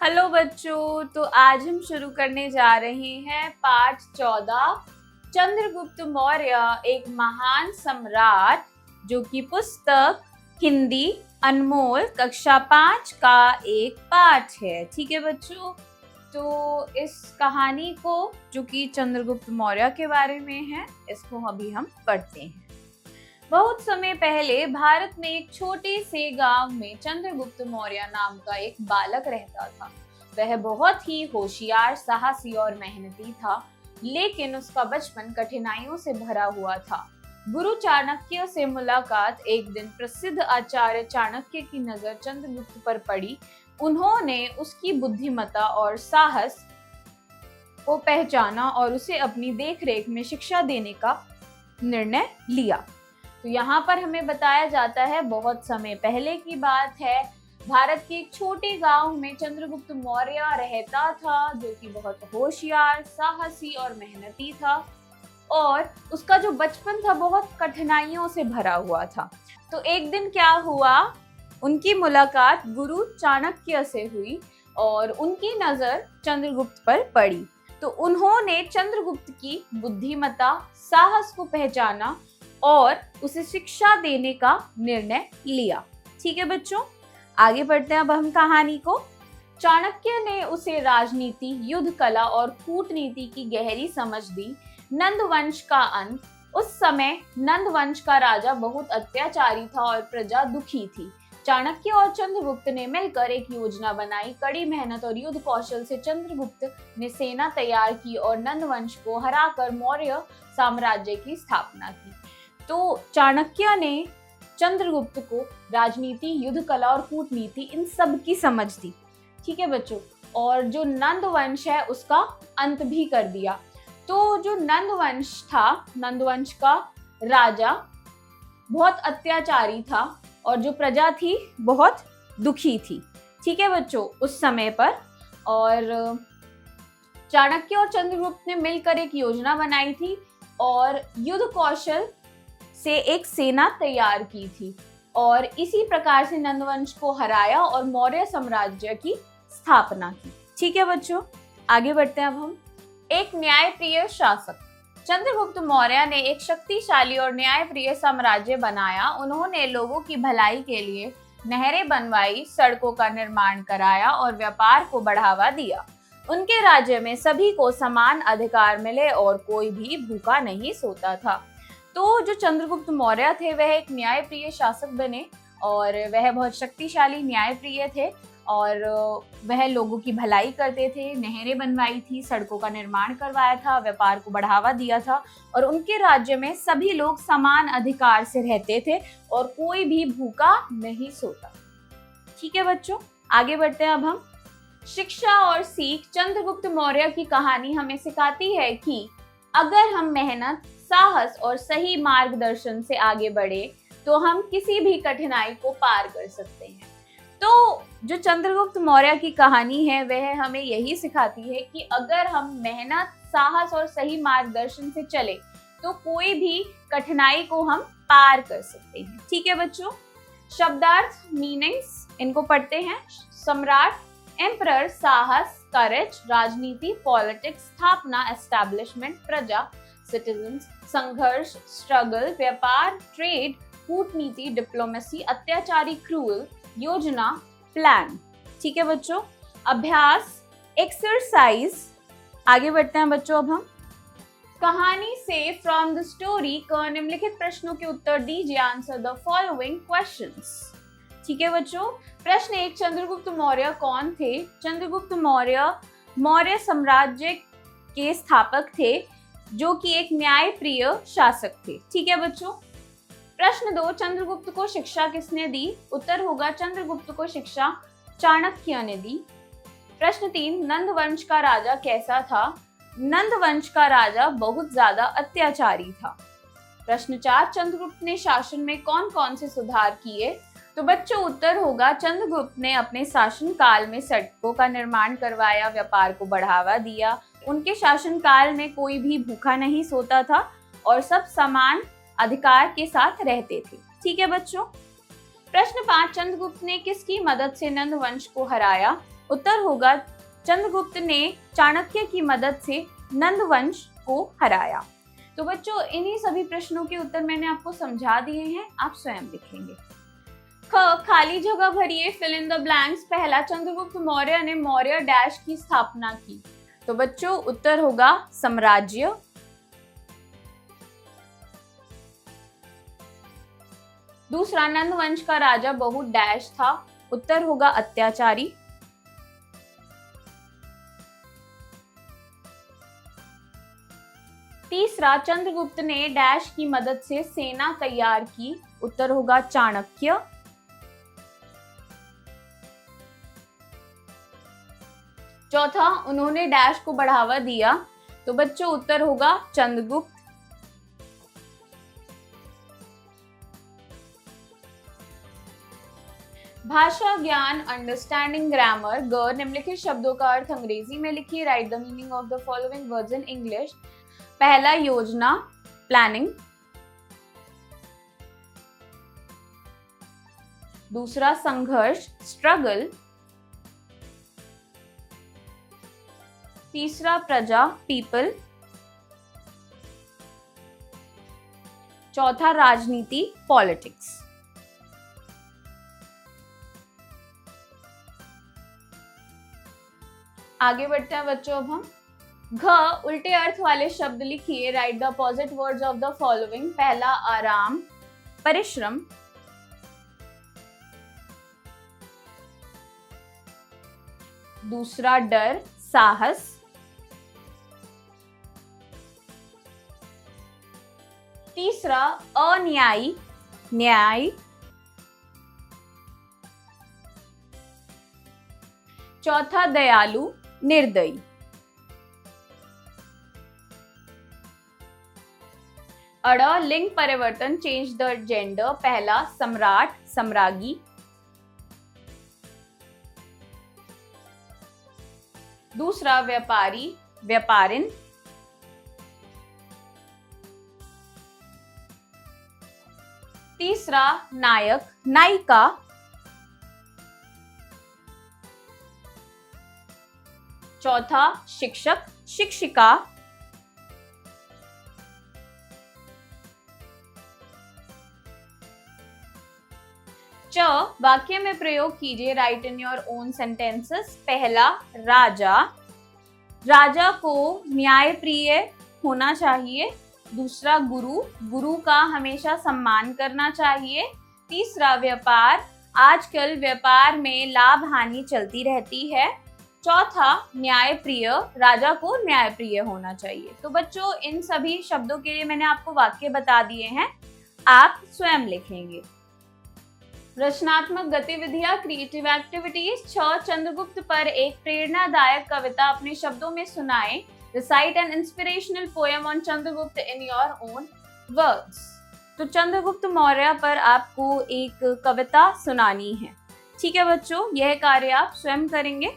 Hello बच्चों, तो आज हम शुरू करने जा रहे हैं पाठ 14 चंद्रगुप्त मौर्य एक महान सम्राट, जो कि पुस्तक हिंदी अनमोल कक्षा 5 का एक पाठ है। ठीक है बच्चों, तो इस कहानी को जो कि चंद्रगुप्त मौर्य के बारे में है, इसको अभी हम पढ़ते हैं। बहुत समय पहले भारत में एक छोटे से गांव में चंद्रगुप्त मौर्य नाम का एक बालक रहता था। वह बहुत ही होशियार, साहसी और मेहनती था, लेकिन उसका बचपन कठिनाइयों से भरा हुआ था। गुरु चाणक्य से मुलाकात एक दिन प्रसिद्ध आचार्य चाणक्य की नजर चंद्रगुप्त पर पड़ी। उन्होंने उसकी बुद्धिमत्ता और साहस को पहचाना और उसे अपनी देखरेख में शिक्षा देने का निर्णय लिया। तो यहाँ पर हमें बताया जाता है, बहुत समय पहले की बात है। भारत के एक छोटे गांव में चंद्रगुप्त मौर्य रहता था, जो कि बहुत होशियार, साहसी और मेहनती था, और उसका जो बचपन था बहुत कठिनाइयों से भरा हुआ था। तो एक दिन क्या हुआ, उनकी मुलाकात गुरु चाणक्य से हुई और उनकी नजर चंद्रगुप्त पर पड़ी। तो उन्होंने चंद्रगुप्त की बुद्धिमत्ता, साहस को पहचाना और उसे शिक्षा देने का निर्णय लिया। ठीक है बच्चों, आगे बढ़ते हैं अब हम कहानी को। चाणक्य ने उसे राजनीति, युद्ध कला और कूटनीति की गहरी समझ दी। नंद वंश का अंत। उस समय नंद वंश का राजा बहुत अत्याचारी था और प्रजा दुखी थी। चाणक्य और चंद्रगुप्त ने मिलकर एक योजना बनाई। कड़ी मेहनत और युद्ध कौशल से चंद्रगुप्त ने सेना तैयार की और नंद वंश को हराकर मौर्य साम्राज्य की स्थापना की। तो चाणक्य ने चंद्रगुप्त को राजनीति, युद्ध कला और कूटनीति, इन सब की समझ दी। ठीक है बच्चों, और जो नंद वंश है उसका अंत भी कर दिया। तो जो नंद वंश था, नंद वंश का राजा बहुत अत्याचारी था और जो प्रजा थी बहुत दुखी थी। ठीक है बच्चों, उस समय पर और चाणक्य और चंद्रगुप्त ने मिलकर एक योजना बनाई थी और युद्ध कौशल से एक सेना तैयार की थी और इसी प्रकार से नंदवंश को हराया और मौर्य साम्राज्य की स्थापना की। ठीक है बच्चों, आगे बढ़ते हैं अब हम। एक न्यायप्रिय शासक। चंद्रगुप्त मौर्य ने एक शक्तिशाली और न्यायप्रिय साम्राज्य बनाया। उन्होंने लोगों की भलाई के लिए नहरें बनवाई, सड़कों का निर्माण कराया और व्यापार को बढ़ावा दिया। उनके राज्य में सभी को समान अधिकार मिले और कोई भी भूखा नहीं सोता था। तो जो चंद्रगुप्त मौर्य थे वह एक न्यायप्रिय शासक बने और वह बहुत शक्तिशाली, न्यायप्रिय थे और वह लोगों की भलाई करते थे, नहरें बनवाई थी, सड़कों का निर्माण करवाया था, व्यापार को बढ़ावा दिया था और उनके राज्य में सभी लोग समान अधिकार से रहते थे और कोई भी भूखा नहीं सोता। ठीक है बच्चों, आगे बढ़ते हैं अब हम। शिक्षा और सीख। चंद्रगुप्त मौर्य की कहानी हमें सिखाती है कि अगर हम मेहनत, साहस और सही मार्गदर्शन से आगे बढ़े तो हम किसी भी कठिनाई को पार कर सकते हैं। तो जो चंद्रगुप्त मौर्य की कहानी है वह हमें यही सिखाती है कि अगर हम मेहनत, साहस और सही मार्गदर्शन से चले तो कोई भी कठिनाई को हम पार कर सकते हैं। ठीक है बच्चों, शब्दार्थ, मीनिंग्स, इनको पढ़ते हैं। सम्राट, एम्परर, साहस, करेज, राजनीति, पॉलिटिक्स, स्थापना, एस्टैब्लिशमेंट, प्रजा, सिटीजन्स, संघर्ष, स्ट्रगल, व्यापार, ट्रेड, कूटनीति, डिप्लोमेसी, अत्याचारी, क्रूअल, योजना, प्लान। ठीक है बच्चों, अभ्यास, एक्सरसाइज। आगे बढ़ते हैं बच्चों अब हम। कहानी से फ्रॉम द स्टोरी क निम्नलिखित प्रश्नों के उत्तर दीजिए। Answer the following questions. ठीक है बच्चों, प्रश्न 1, चंद्रगुप्त मौर्य कौन थे? चंद्रगुप्त मौर्य मौर्य साम्राज्य के स्थापक थे, जो कि एक न्यायप्रिय शासक थे। ठीक है बच्चों। प्रश्न 2, चंद्रगुप्त को शिक्षा किसने दी? उत्तर होगा चंद्रगुप्त को शिक्षा चाणक्य ने दी। प्रश्न 3, नंद वंश का राजा कैसा था? नंद वंश का राजा बहुत ज्यादा अत्याचारी था। प्रश्न 4, चंद्रगुप्त ने शासन में कौन कौन से सुधार किए? तो बच्चों उत्तर होगा चंद्रगुप्त ने अपने शासन काल में सड़कों का निर्माण करवाया, व्यापार को बढ़ावा दिया। उनके शासन काल में कोई भी भूखा नहीं सोता था और सब समान अधिकार के साथ रहते थे। ठीक है बच्चों। प्रश्न 5, चंद्रगुप्त ने किसकी मदद से नंद वंश को हराया? उत्तर होगा चंद्रगुप्त ने चाणक्य की मदद से नंद वंश को हराया। तो बच्चों इन्हीं सभी प्रश्नों के उत्तर मैंने आपको समझा दिए हैं, आप स्वयं लिखेंगे। ख, खाली जगह भरिए, फिल इन द ब्लैंक्स। पहला, चंद्रगुप्त मौर्य ने मौर्य डैश की स्थापना की। तो बच्चों उत्तर होगा साम्राज्य। दूसरा, नंद वंश का राजा बहुत डैश था। उत्तर होगा अत्याचारी। तीसरा, चंद्रगुप्त ने डैश की मदद से सेना तैयार की। उत्तर होगा चाणक्य। चौथा, उन्होंने डैश को बढ़ावा दिया। तो बच्चों उत्तर होगा चंद्रगुप्त। भाषा ज्ञान, अंडरस्टैंडिंग ग्रामर। ग, निम्नलिखित शब्दों का अर्थ अंग्रेजी में लिखिए। Right the meaning of the following words in English. पहला, योजना, प्लानिंग। दूसरा, संघर्ष, स्ट्रगल। तीसरा, प्रजा, पीपल। चौथा, राजनीति, पॉलिटिक्स। आगे बढ़ते हैं बच्चों अब हम। घ, उल्टे अर्थ वाले शब्द लिखिए। Right the opposite words of the following. पहला, आराम, परिश्रम। दूसरा, डर, साहस। तीसरा, अन्यायी, न्याय। चौथा, दयालु, निर्दयी। अड़, लिंग परिवर्तन, चेंज द जेंडर। पहला, सम्राट, सम्राज्ञी। दूसरा, व्यापारी, व्यापारिन। तीसरा, नायक, नायिका। चौथा, शिक्षक, शिक्षिका। च, वाक्य में प्रयोग कीजिए। Right in your own sentences. पहला, राजा, राजा को न्यायप्रिय होना चाहिए। दूसरा, गुरु, गुरु का हमेशा सम्मान करना चाहिए। तीसरा, व्यापार, आजकल व्यापार में लाभ हानि चलती रहती है। चौथा, न्यायप्रिय, राजा को न्यायप्रिय होना चाहिए। तो बच्चों इन सभी शब्दों के लिए मैंने आपको वाक्य बता दिए हैं, आप स्वयं लिखेंगे। रचनात्मक गतिविधियां, क्रिएटिव एक्टिविटीज। 6, चंद्रगुप्त पर एक प्रेरणादायक कविता अपने शब्दों में सुनाएं। Recite an inspirational poem on Chandragupta in your own words. तो चंद्रगुप्त मौर्य पर आपको एक कविता सुनानी है। ठीक है बच्चों, यह कार्य आप स्वयं करेंगे।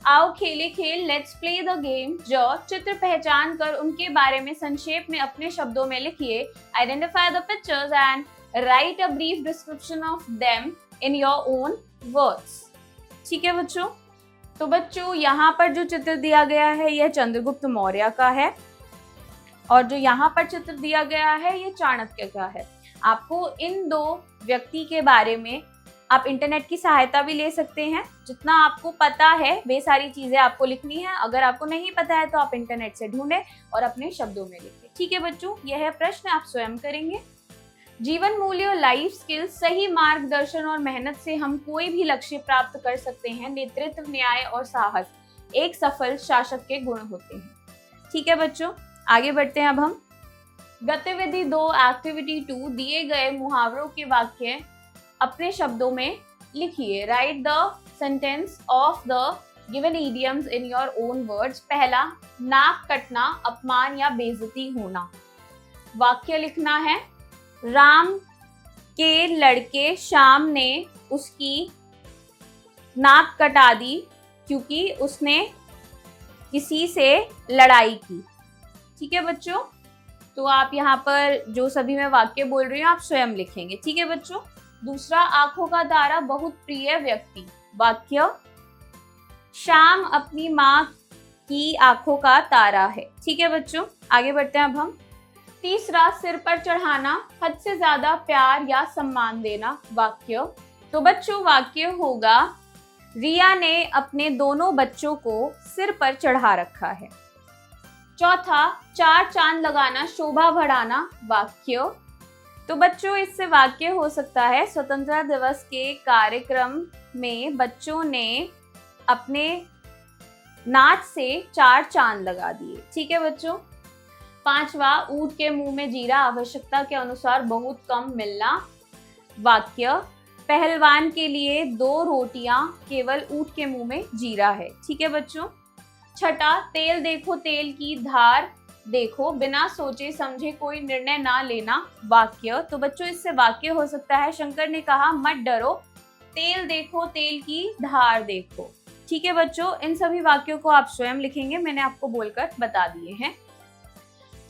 आओ खेले खेल, लेट्स प्ले द गेम। जो, चित्र पहचान कर उनके बारे में संक्षेप में अपने शब्दों में लिखिए। Identify the pictures and right a brief description of them in your own words. ठीक है बच्चों, तो बच्चों यहाँ पर जो चित्र दिया गया है यह चंद्रगुप्त मौर्य का है, और जो यहाँ पर चित्र दिया गया है ये चाणक्य का है। आपको इन दो व्यक्ति के बारे में आप इंटरनेट की सहायता भी ले सकते हैं। जितना आपको पता है वे सारी चीजें आपको लिखनी है। अगर आपको नहीं पता है तो आप इंटरनेट से ढूंढें और अपने शब्दों में लिखें। ठीक है बच्चों, यह प्रश्न आप स्वयं करेंगे। जीवन मूल्य, लाइफ स्किल्स, सही मार्गदर्शन और मेहनत से हम कोई भी लक्ष्य प्राप्त कर सकते हैं। नेतृत्व, न्याय और साहस एक सफल शासक के गुण होते हैं। ठीक है बच्चों, आगे बढ़ते हैं अब हम। गतिविधि 2, एक्टिविटी 2, दिए गए मुहावरों के वाक्य अपने शब्दों में लिखिए। Right the sentence of the given idioms in your own words. पहला, नाक कटना, अपमान या बेइज्जती होना। वाक्य लिखना है, राम के लड़के श्याम ने उसकी नाक कटा दी क्योंकि उसने किसी से लड़ाई की। ठीक है बच्चों, तो आप यहाँ पर जो सभी मैं वाक्य बोल रही हूँ आप स्वयं लिखेंगे। ठीक है बच्चों। दूसरा, आंखों का तारा, बहुत प्रिय व्यक्ति। वाक्य, श्याम अपनी माँ की आंखों का तारा है। ठीक है बच्चों, आगे बढ़ते हैं अब हम। तीसरा, सिर पर चढ़ाना, हद से ज्यादा प्यार या सम्मान देना। वाक्य, तो बच्चों वाक्य होगा रिया ने अपने दोनों बच्चों को सिर पर चढ़ा रखा है। चौथा, चार चांद लगाना, शोभा बढ़ाना। वाक्य, तो बच्चों इससे वाक्य हो सकता है स्वतंत्रता दिवस के कार्यक्रम में बच्चों ने अपने नाच से चार चांद लगा दिए। ठीक है बच्चों। पांचवा, ऊंट के मुंह में जीरा, आवश्यकता के अनुसार बहुत कम मिलना। वाक्य, पहलवान के लिए 2 रोटियां, केवल ऊंट के मुंह में जीरा है। ठीक है बच्चों। छठा, तेल देखो तेल की धार देखो, बिना सोचे समझे कोई निर्णय ना लेना। वाक्य, तो बच्चों इससे वाक्य हो सकता है शंकर ने कहा मत डरो, तेल देखो तेल की धार देखो। ठीक है बच्चों, इन सभी वाक्यों को आप स्वयं लिखेंगे, मैंने आपको बोलकर बता दिए हैं।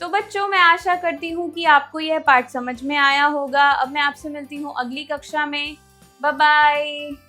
तो बच्चों मैं आशा करती हूँ कि आपको यह पाठ समझ में आया होगा। अब मैं आपसे मिलती हूँ अगली कक्षा में। Bye bye.